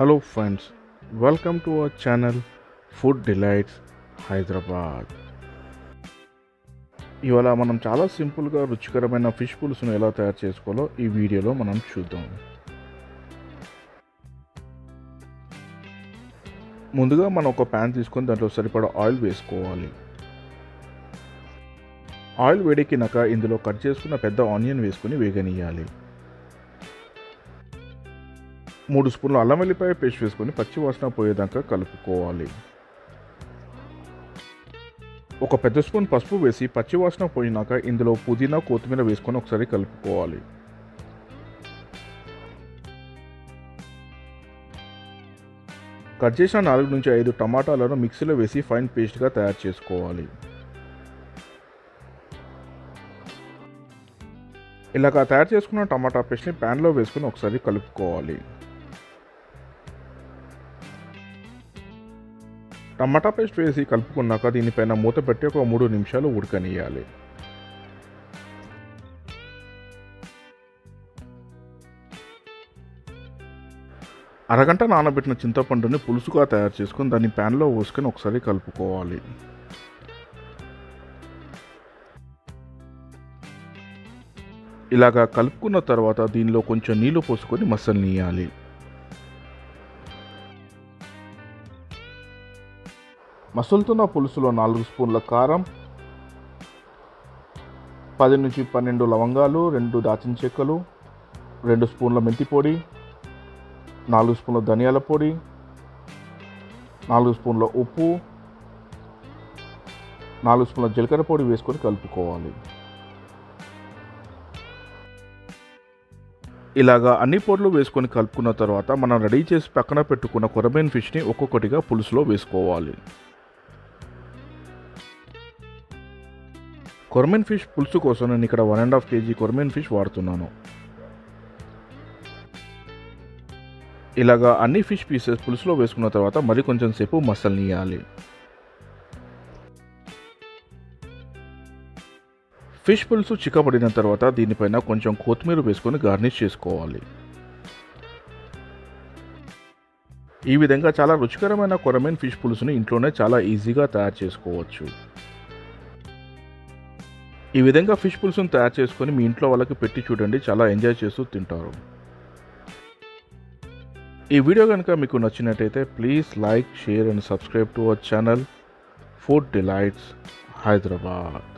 Hello friends, welcome to our channel Food Delights Hyderabad. ఇవాళ మనం చాలా సింపుల్గా రుచికరమైన ఫిష్ పులుసును ఎలా తయారు చేసుకోవాలో ఈ వీడియోలో మనం చూద్దాం. ముందుగా మనం ఒక ప్యాన్ తీసుకొని దాంట్లో సరిపడా ఆయిల్ వేసుకోవాలి. ఆయిల్ వేడెక్కినాక ఇందులో కట్ చేసుకున్న పెద్ద ఆనియన్ వేసుకొని వేగనీయాలి. 3 స్పూన్ల అల్లం వెల్లిపాయ పేస్ట్ వేసుకొని పచ్చి వాసన పోయేదాకా కలుపుకోవాలి. ఒక పెద్ద స్పూన్ పసుపు వేసి పచ్చి వాసన పోయినాక ఇందులో పుదీనా కొత్తిమీర వేసుకొని ఒకసారి కలుపుకోవాలి. కట్ చేసిన 4 నుంచి 5 టమాటాలను మిక్సీలో వేసి ఫైన్ పేస్ట్గా తయారు చేసుకోవాలి. ఇలాగా తయారు చేసుకున్న టమాటా పేస్ట్ని ప్యాన్లో వేసుకొని ఒకసారి కలుపుకోవాలి. టమాటా పేస్ట్ వేసి కలుపుకున్నాక దీనిపైన మూత పెట్టి ఒక 3 నిమిషాలు ఉడకనియాలి. అరగంట నానబెట్టిన చింతపండుని పులుసుగా తయారు చేసుకుని దాన్ని ప్యాన్లో పోసుకొని ఒకసారి కలుపుకోవాలి. ఇలాగా కలుపుకున్న తర్వాత దీనిలో కొంచెం నీళ్లు పోసుకొని మసలనియాలి. మసులుతున్న పులుసులో 4 స్పూన్ల కారం, 10 నుంచి 12 లవంగాలు, 2 దాచిన చెక్కలు, 2 స్పూన్ల మెంతి పొడి, 4 స్పూన్ల ధనియాల పొడి, 4 స్పూన్ల ఉప్పు, 4 స్పూన్ల జీలకర్ర పొడి వేసుకొని కలుపుకోవాలి. ఇలాగా అన్ని పొడులు వేసుకొని కలుపుకున్న తర్వాత మనం రెడీ చేసి పక్కన పెట్టుకున్న కొరమేన్ ఫిష్ని ఒక్కొక్కటిగా పులుసులో వేసుకోవాలి. కొరమేన్ ఫిష్ పులుసు కోసం నేను ఇక్కడ 1.5 kg కొరమేన్ ఫిష్ వాడుతున్నాను. ఇలాగా అన్ని ఫిష్ పీసెస్ పులుసులో వేసుకున్న తర్వాత మరి కొంచెం సేపు మసలనియాలి. ఫిష్ పులుసు చిక్కబడిన తర్వాత దీనిపైన కొంచెం కొత్తిమీర వేసుకొని గార్నిష్ చేసుకోవాలి. ఈ విధంగా చాలా రుచికరమైన కొరమేన్ ఫిష్ పులుసుని ఇంట్లోనే చాలా ఈజీగా తయారు చేసుకోవచ్చు. ఈ విధంగా ఫిష్ పులుసును తయారు చేసుకొని మీ ఇంట్లో వాళ్ళకి పెట్టి చూడండి, చాలా ఎంజాయ్ చేస్తూ తింటారు. ఈ వీడియో కనుక మీకు నచ్చినట్టయితే please like, share and subscribe to our channel food delights Hyderabad.